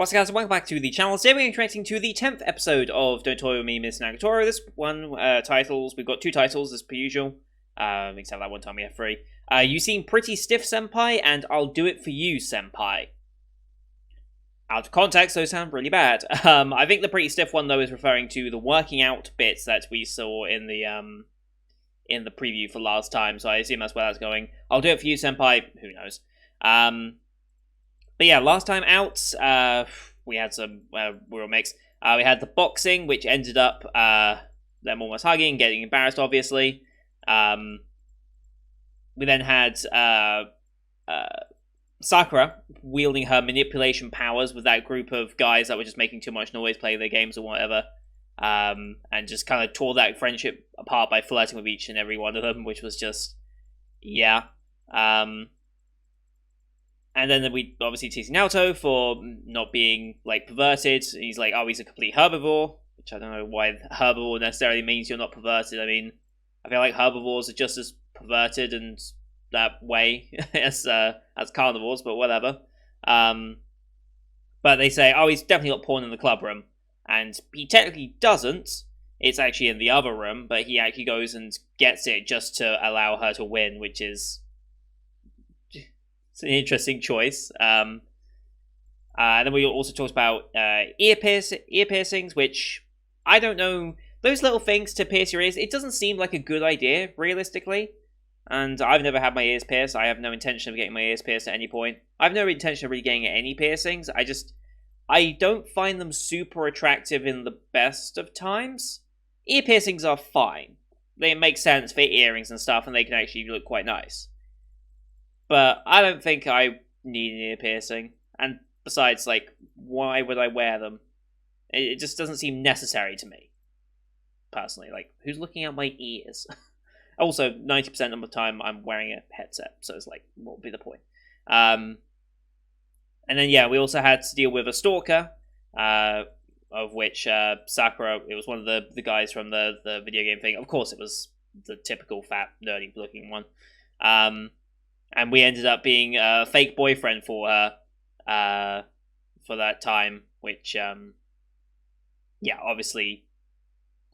What's up, guys? Welcome back to the channel. Today we're interacting to the 10th episode of Don't Toy With Me, Miss Nagatoro. This one, we've got 2 titles as per usual. Except that one time we have 3. You seem pretty stiff, senpai, and I'll do it for you, senpai. Out of context, those sound really bad. I think the pretty stiff one, though, is referring to the working out bits that we saw in the preview for last time, so I assume that's where that's going. I'll do it for you, senpai. Who knows? But yeah, last time out, we had some real mix. We had the boxing, which ended up them almost hugging, getting embarrassed, obviously. We then had Sakura wielding her manipulation powers with that group of guys that were just making too much noise, playing their games or whatever, and just kind of tore that friendship apart by flirting with each and every one of them, which was just, yeah. And then we obviously teasing Naoto for not being, like, perverted. He's like, oh, he's a complete herbivore, which I don't know why herbivore necessarily means you're not perverted. I mean, I feel like herbivores are just as perverted and that way as carnivores, but whatever. But they say, oh, he's definitely got porn in the club room. And he technically doesn't. It's actually in the other room, but he actually goes and gets it just to allow her to win, which is... it's an interesting choice. And then we also talked about ear piercings, which I don't know. Those little things to pierce your ears, it doesn't seem like a good idea, realistically. And I've never had my ears pierced. I have no intention of getting my ears pierced at any point. I have no intention of really getting any piercings. I don't find them super attractive in the best of times. Ear piercings are fine. They make sense for earrings and stuff, and they can actually look quite nice. But I don't think I need an ear piercing. And besides, like, why would I wear them? It just doesn't seem necessary to me. Personally, like, who's looking at my ears? Also, 90% of the time I'm wearing a headset, so it's like, what would be the point? And then, yeah, we also had to deal with a stalker, of which Sakura, it was one of the guys from the video game thing. Of course, it was the typical fat, nerdy-looking one. And we ended up being a fake boyfriend for her for that time, which, yeah, obviously,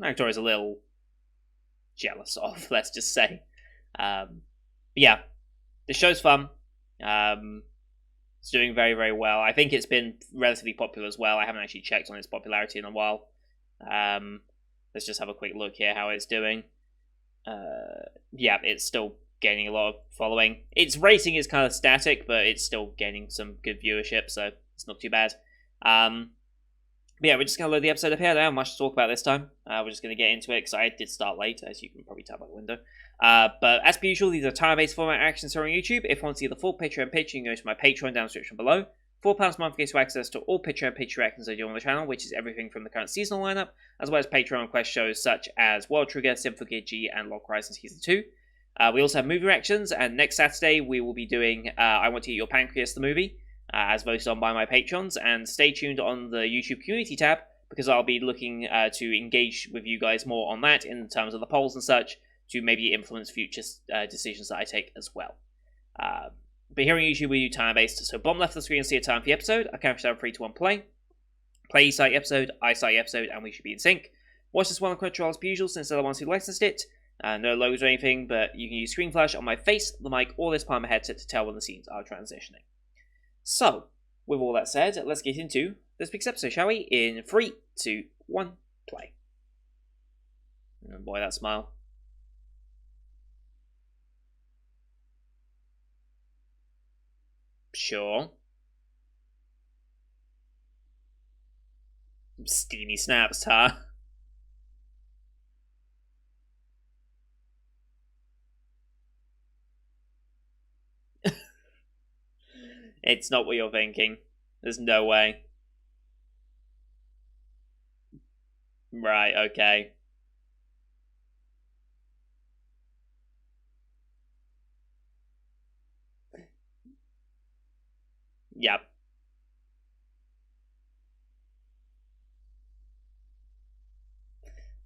Nagatoro's a little jealous of, let's just say. But yeah, the show's fun. It's doing very, very well. I think it's been relatively popular as well. I haven't actually checked on its popularity in a while. Let's just have a quick look here how it's doing. Yeah, it's still gaining a lot of following. Its rating is kind of static, but it's still gaining some good viewership, so it's not too bad. But yeah, we're just going to load the episode up here. I don't have much to talk about this time. We're just going to get into it, because I did start late, as you can probably tell by the window. But as per usual, these are time-based format actions here on YouTube. If you want to see the full picture and pitch, you can go to my Patreon down in the description below. £4 a month gets you access to all picture and pitch reactions I do on the channel, which is everything from the current seasonal lineup, as well as Patreon request shows such as World Trigger, Symphogear G, and Lock Horizon Season 2. We also have movie reactions, and next Saturday we will be doing I Want to Eat Your Pancreas, the movie, as voted on by my patrons, and stay tuned on the YouTube community tab, because I'll be looking to engage with you guys more on that in terms of the polls and such, to maybe influence future decisions that I take as well. But here on YouTube we do time-based, so bottom left of the screen see a time for the episode. I count down 3, 2, 1, play. Play you start the episode, I start the episode, and we should be in sync. Watch this one on Crunchyroll as per usual, since they're the ones who licensed it. No logos or anything, but you can use screen flash on my face, the mic, or this part of my headset to tell when the scenes are transitioning. So, with all that said, let's get into this week's episode, shall we? In 3, 2, 1, play. Oh boy, that smile. Sure. Steamy snaps, huh? It's not what you're thinking. There's no way. Right, okay. Yep.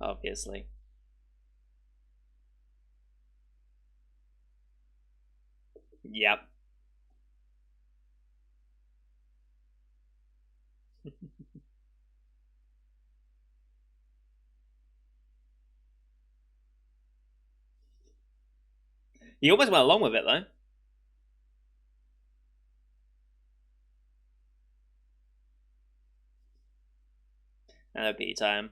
Obviously. Yep. He almost went along with it though. And a pee time.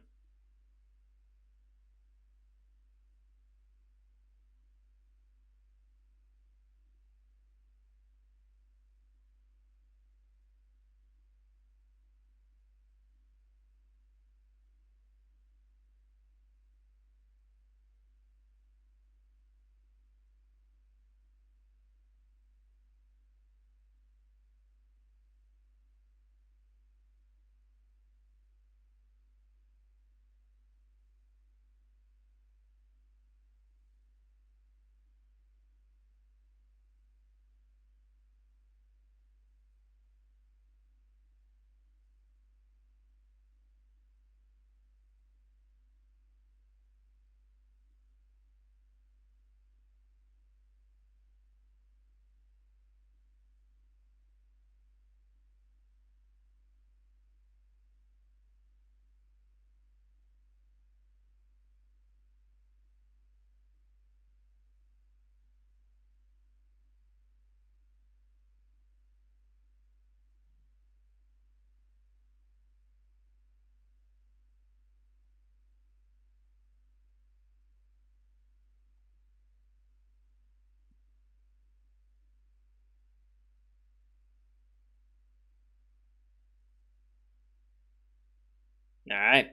Alright.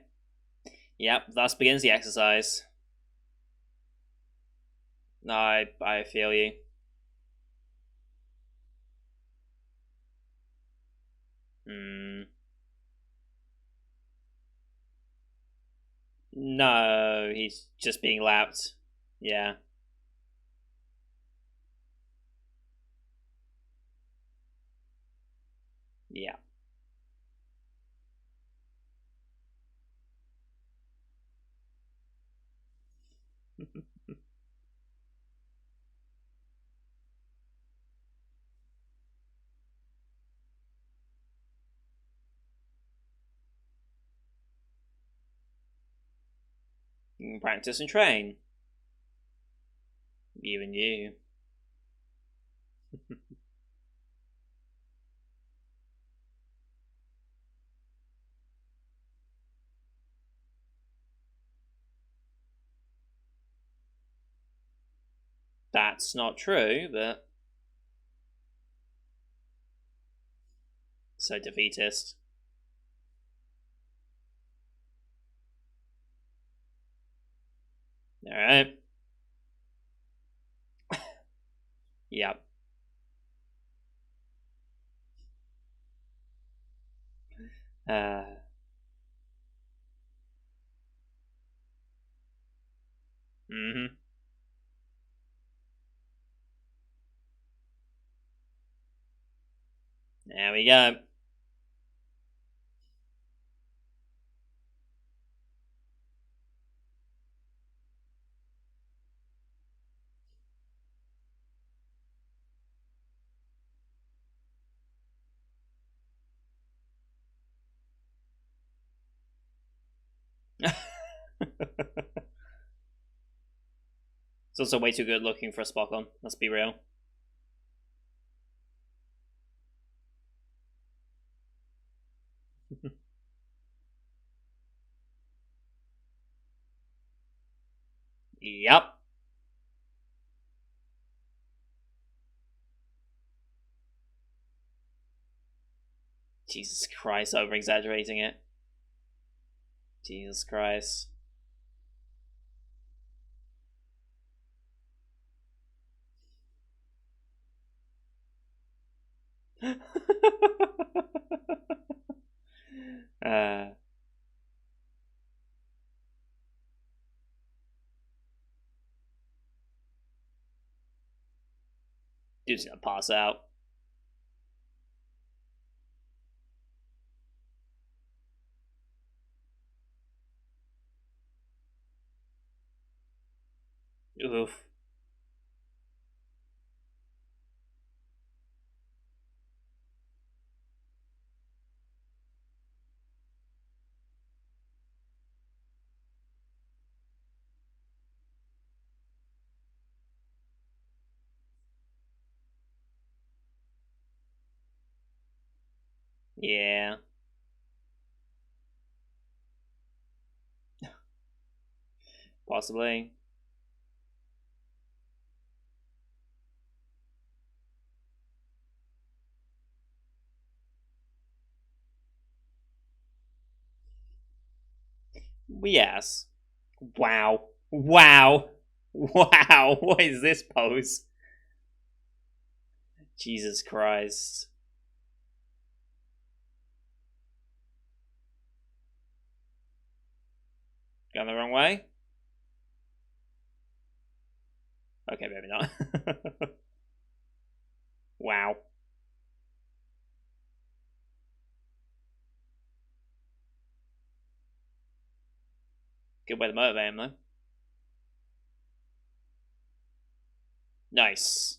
Yep, thus begins the exercise. I feel you. Hmm. No, he's just being lapped. Yeah. Yeah. You can practice and train. Even you. That's not true, but so defeatist. Alright. Yep. Uh, mm-hmm. There we go. It's also way too good looking for a Spockon. Let's be real. Yep. Jesus Christ, over exaggerating it. Jesus Christ. uh, dude's gonna pass out. Oof. Yeah. Possibly. Yes. Wow. Wow. Wow. What is this pose? Jesus Christ. Going the wrong way? Okay, maybe not. Wow. Good way to motivate him, though. Nice.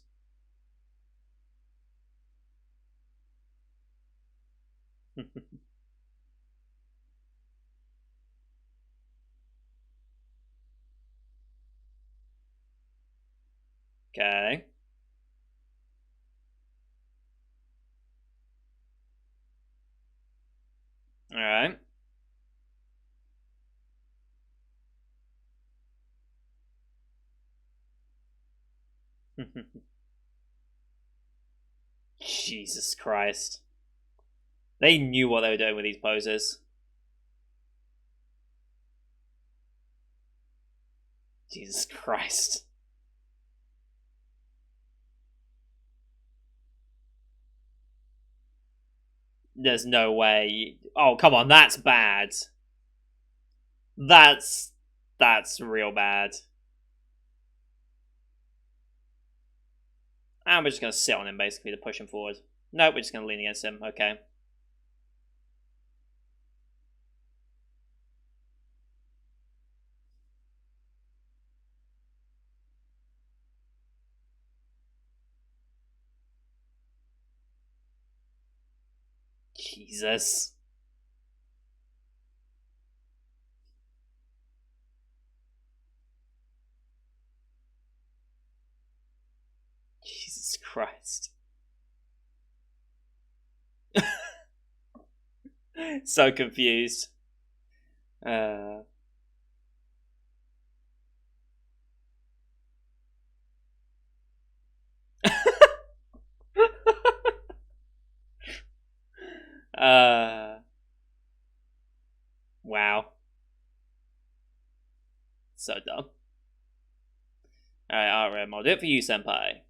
Okay. Alright. Jesus Christ. They knew what they were doing with these poses. Jesus Christ. There's no way. Oh, come on, that's bad. That's that's real bad. And we're just gonna sit on him basically to push him forward. No, we're just gonna lean against him. Okay. Jesus. Jesus Christ. So confused. Uh. uh. Wow. So dumb. Alright, Alright, I'll do it for you, Senpai.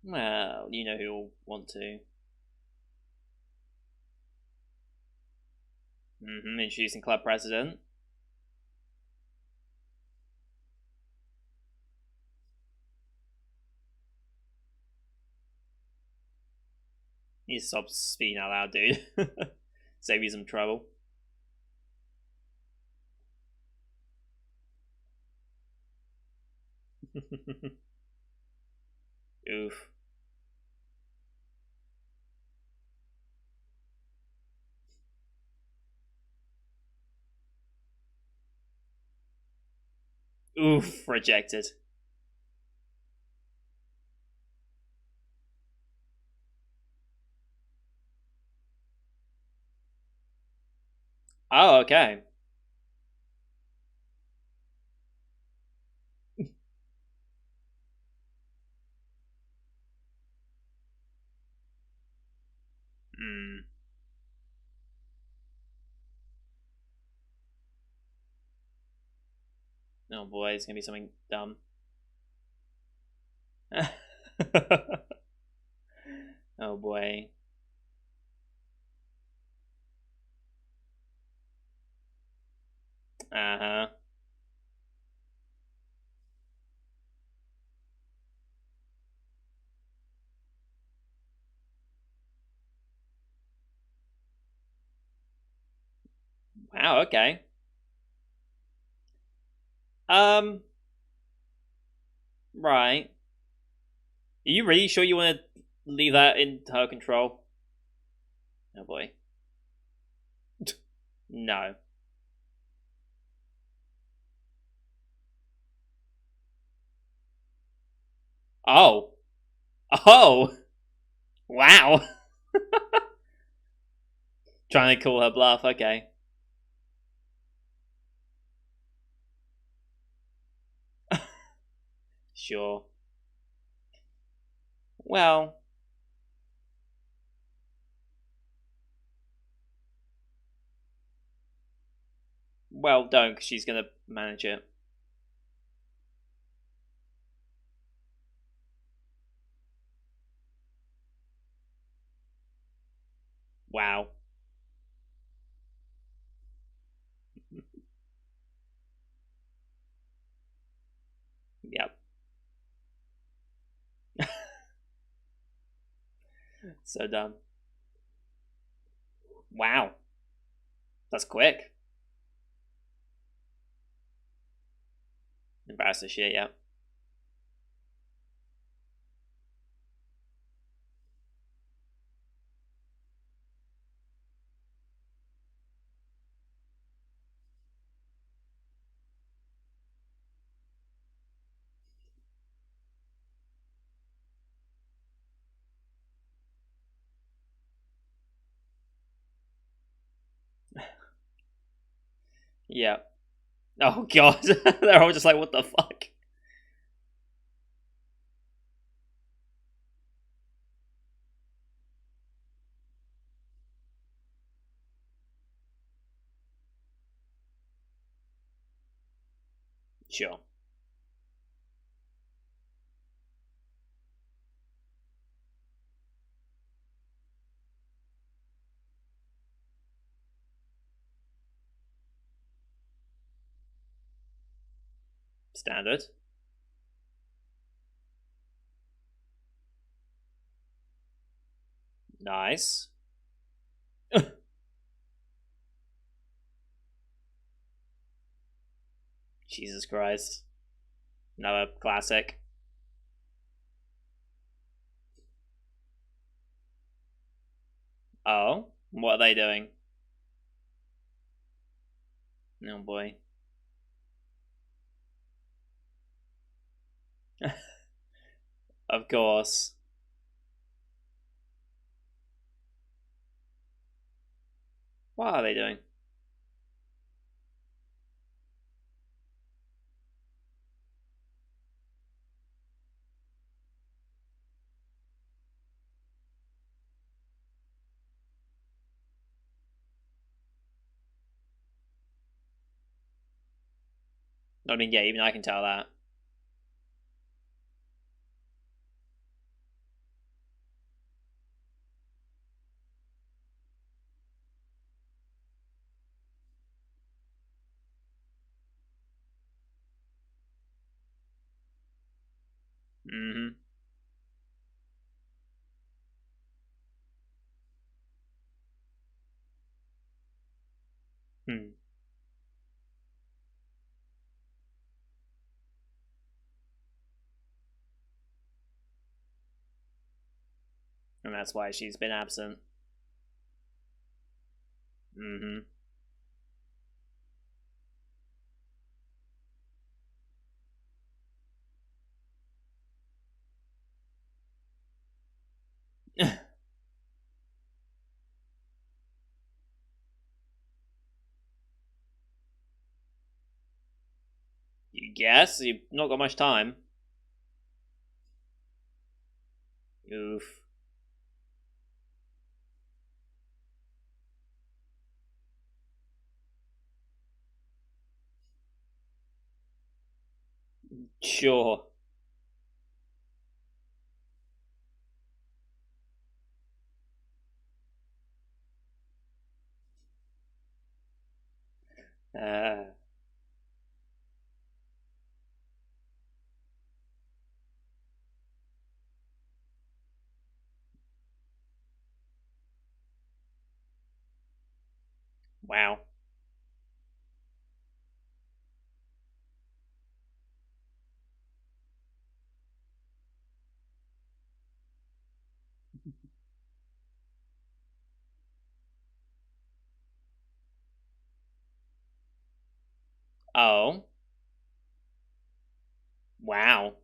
Well, you know who'll want to. Introducing club president. You stop speaking out loud, dude. Save you some trouble. Oof. Oof, rejected. Oh, okay. Hmm. Oh boy, it's gonna be something dumb. Oh boy. Uh huh. Wow, okay. Um, right. Are you really sure you want to leave that in her control? Oh boy. No. Oh. Oh! Wow. Trying to call her bluff. Okay. Sure. Well, don't, because she's gonna manage it. Wow. Yep. So dumb. Wow. That's quick. Embarrassing shit. Yep. Yep. Oh god. They're all just like, what the fuck? Sure. Standard. Nice. Jesus Christ. Another classic. Oh? What are they doing? Oh boy. Of course. What are they doing? I mean, yeah, even I can tell that. Mm-hmm. Hmm. And that's why she's been absent. Mm-hmm. You guess? You've not got much time. Oof. Sure. Uh, wow. Oh. Wow.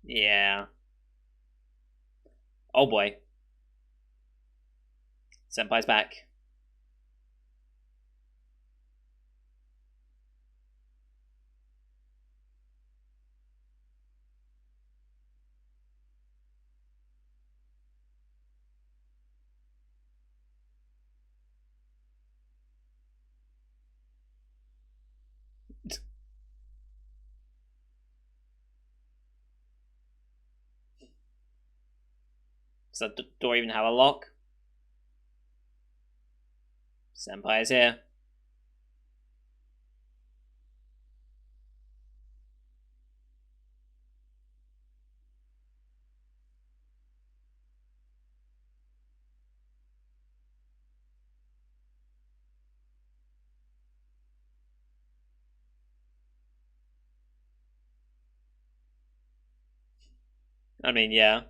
Yeah. Oh boy. Senpai's back. Does that door even have a lock? Senpai is here. I mean, yeah.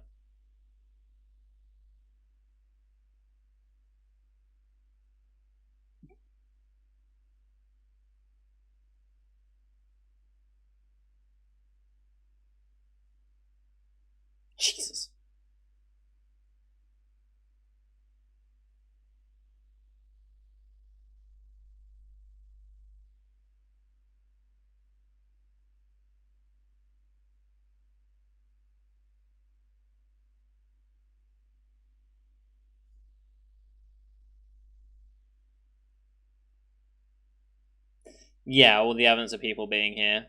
Jesus. Yeah, all the evidence of people being here.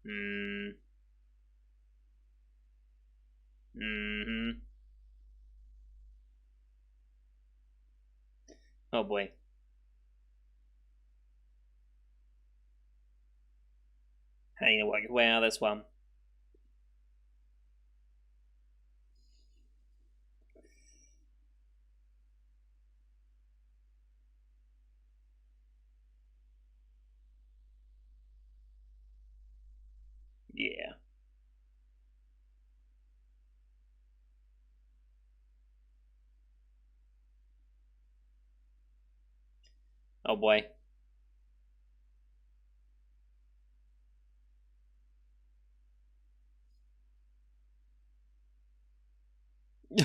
Hmm. Hmm. Oh boy. How you gonna work your way out of this one? Yeah. Oh boy.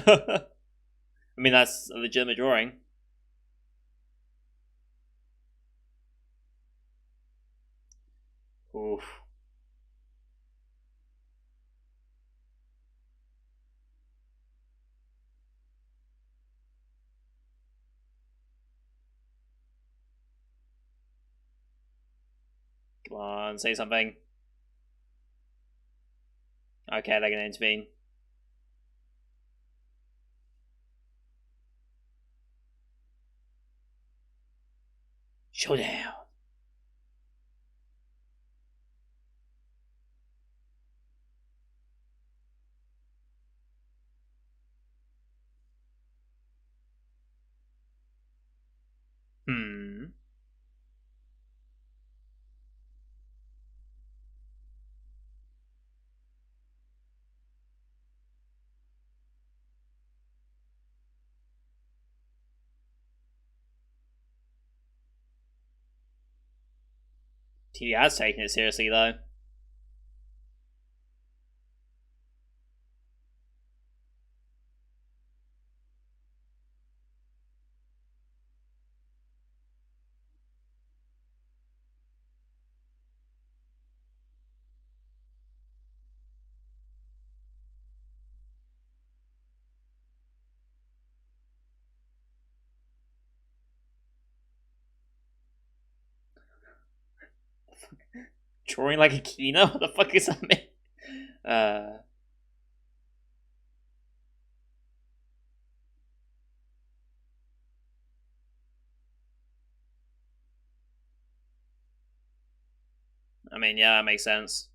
I mean, that's a legitimate drawing. Oof. Come on, say something. Okay, they're gonna intervene. Showdown. Hmm. TV has taken it seriously though. Drawing like a Kino? What the fuck is that mean? Uh, I mean, yeah, that makes sense.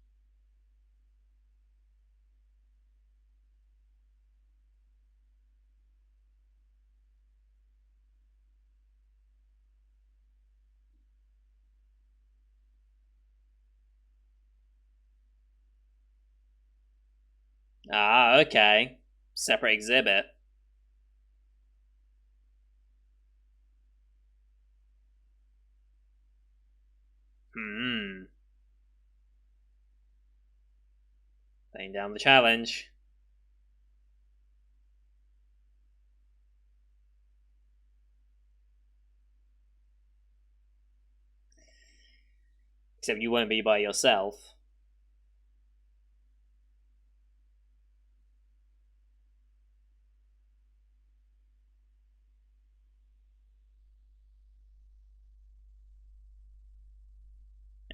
Ah, okay. Separate exhibit. Hmm. Laying down the challenge. Except you won't be by yourself.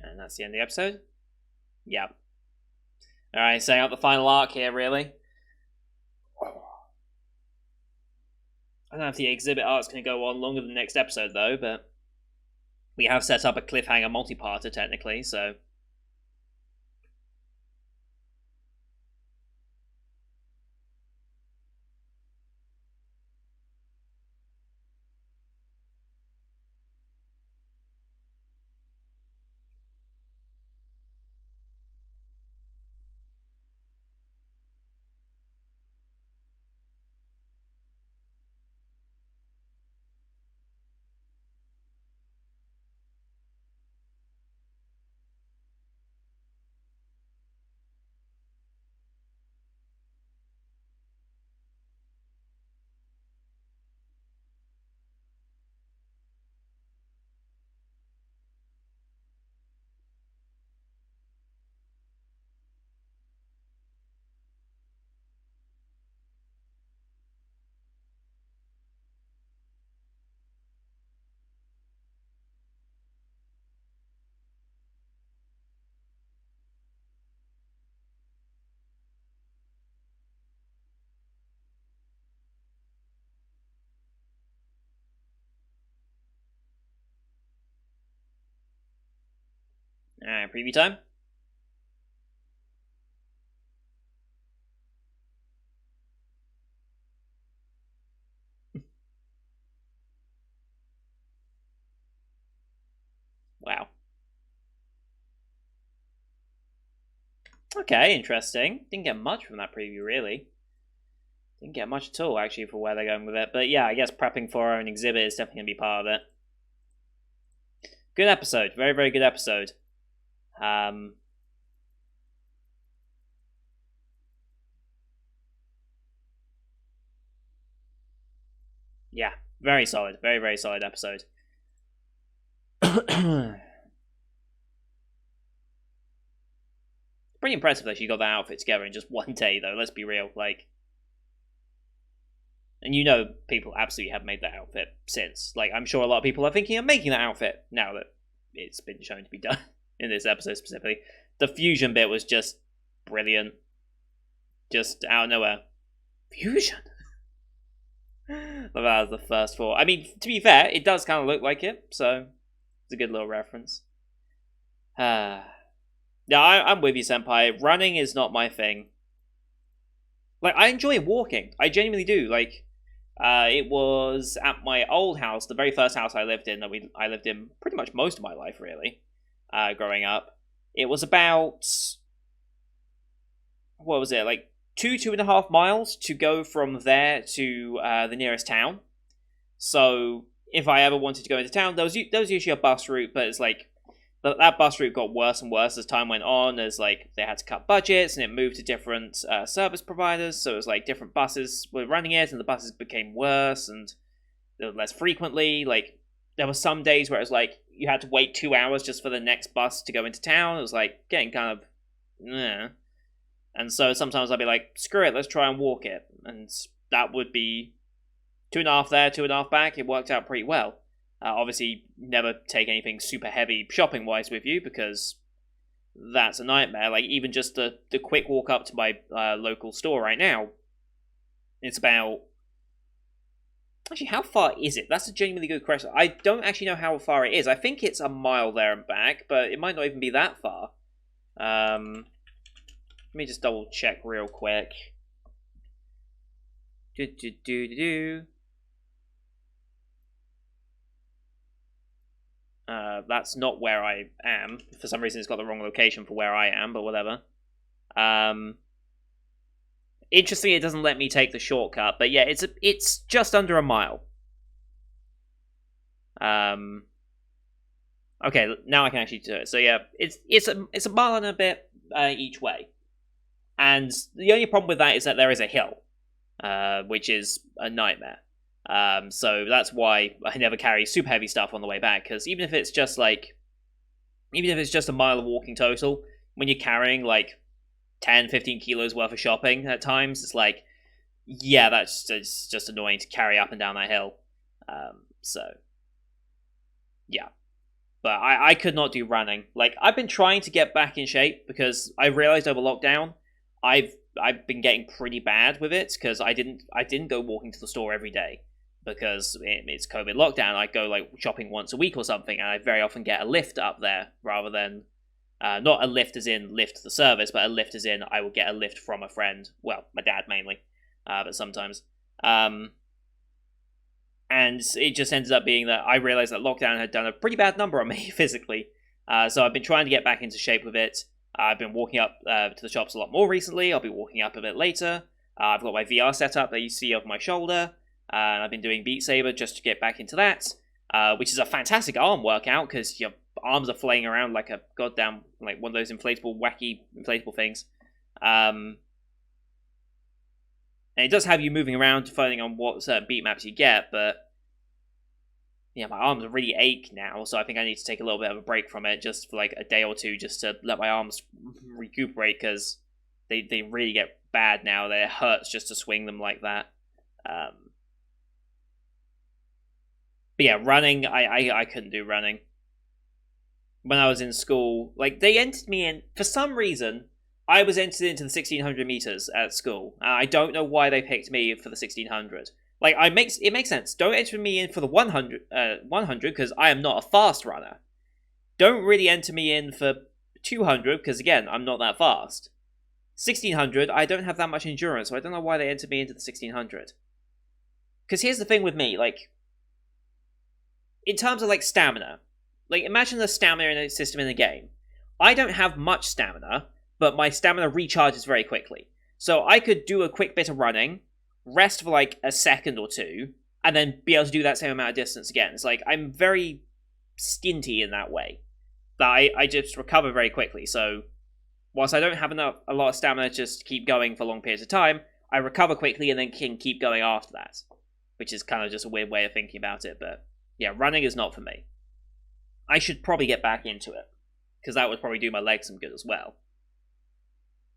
And that's the end of the episode? Yep. Alright, setting up the final arc here, really. I don't know if the exhibit arc's going to go on longer than the next episode, though, but we have set up a cliffhanger multi-parter, technically, so... Alright, preview time. Wow. Okay, interesting. Didn't get much from that preview, really. Didn't get much at all, actually, for where they're going with it. But yeah, I guess prepping for our own exhibit is definitely going to be part of it. Good episode. Very, very good episode. Yeah, very solid. Very, very solid episode. Pretty impressive that she got that outfit together in just one day, though. Let's be real. Like, and you know, people absolutely have made that outfit since. Like, I'm sure a lot of people are thinking of making that outfit now that it's been shown to be done in this episode specifically. The fusion bit was just brilliant. Just out of nowhere. Fusion? That was the first thought. I mean, to be fair, it does kind of look like it, so it's a good little reference. Yeah, I'm with you, Senpai. Running is not my thing. Like, I enjoy walking. I genuinely do. Like, it was at my old house, the very first house I lived in, that I lived in pretty much most of my life, really, growing up. It was about, what was it, like 2.5 miles to go from there to the nearest town. So if I ever wanted to go into town, there was usually a bus route, but it's like that bus route got worse and worse as time went on, as like they had to cut budgets and it moved to different service providers. So it was like different buses were running it, and the buses became worse and less frequently. Like there were some days where it was like you had to wait 2 hours just for the next bus to go into town. It was like getting kind of, and so sometimes I'd be like, screw it, let's try and walk it, and that would be 2.5 there, 2.5 back. It worked out pretty well. Obviously, never take anything super heavy shopping-wise with you, because that's a nightmare. Like, even just the quick walk up to my local store right now, it's about... Actually, how far is it? That's a genuinely good question. I don't actually know how far it is. I think it's a mile there and back, but it might not even be that far. Let me just double-check real quick. That's not where I am. For some reason, it's got the wrong location for where I am, but whatever. Interestingly, it doesn't let me take the shortcut, but yeah, it's just under a mile. Okay, now I can actually do it. So yeah, it's a mile and a bit each way. And the only problem with that is that there is a hill, which is a nightmare. So that's why I never carry super heavy stuff on the way back, because even if it's just a mile of walking total, when you're carrying like 10, 15 kilos worth of shopping at times, it's like, yeah, that's just annoying to carry up and down that hill. So, yeah. But I could not do running. Like, I've been trying to get back in shape because I realized over lockdown, I've been getting pretty bad with it because I didn't go walking to the store every day because it's COVID lockdown. I go like shopping once a week or something, and I very often get a lift up there rather than not a lift as in lift to the service, but a lift as in I will get a lift from a friend. Well, my dad mainly, but sometimes. And it just ended up being that I realized that lockdown had done a pretty bad number on me physically. So I've been trying to get back into shape with it. I've been walking up to the shops a lot more recently. I'll be walking up a bit later. I've got my VR setup that you see over my shoulder. And I've been doing Beat Saber just to get back into that, which is a fantastic arm workout because your arms are flaying around like a goddamn, like one of those wacky inflatable things. And it does have you moving around depending on what certain beat maps you get, but yeah, my arms really ache now, so I think I need to take a little bit of a break from it just for like a day or two just to let my arms recuperate because they really get bad now. It hurts just to swing them like that. But yeah, running, I couldn't do running. When I was in school, like, they entered me in, for some reason, I was entered into the 1600 meters at school. I don't know why they picked me for the 1600. Like, it makes sense. Don't enter me in for the 100 because I am not a fast runner. Don't really enter me in for 200 because, again, I'm not that fast. 1600, I don't have that much endurance, so I don't know why they entered me into the 1600. Because here's the thing with me, like, in terms of, like, stamina, like, imagine the stamina system in a game. I don't have much stamina, but my stamina recharges very quickly. So I could do a quick bit of running, rest for like a second or two, and then be able to do that same amount of distance again. It's like, I'm very stinty in that way. That I just recover very quickly. So whilst I don't have a lot of stamina to just keep going for long periods of time, I recover quickly and then can keep going after that. Which is kind of just a weird way of thinking about it, but yeah, running is not for me. I should probably get back into it, because that would probably do my legs some good as well.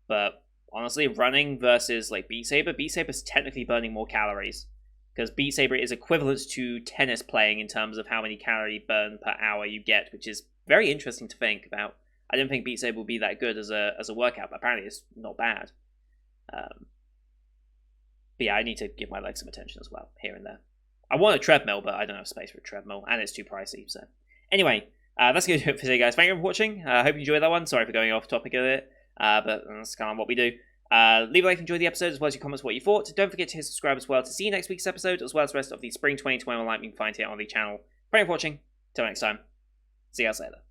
But honestly, running versus like Beat Saber's technically burning more calories, because Beat Saber is equivalent to tennis playing in terms of how many calorie burn per hour you get, which is very interesting to think about. I didn't think Beat Saber would be that good as a workout, but apparently it's not bad. But yeah, I need to give my legs some attention as well, here and there. I want a treadmill, but I don't have space for a treadmill, and it's too pricey, so... Anyway, that's going to do it for today, guys. Thank you for watching. I hope you enjoyed that one. Sorry for going off topic a bit, but that's kind of what we do. Leave a like if you enjoyed the episode, as well as your comments what you thought. Don't forget to hit subscribe as well to see next week's episode, as well as the rest of the Spring 2021 lineup you can find here on the channel. Thank you for watching. Till next time. See you guys later.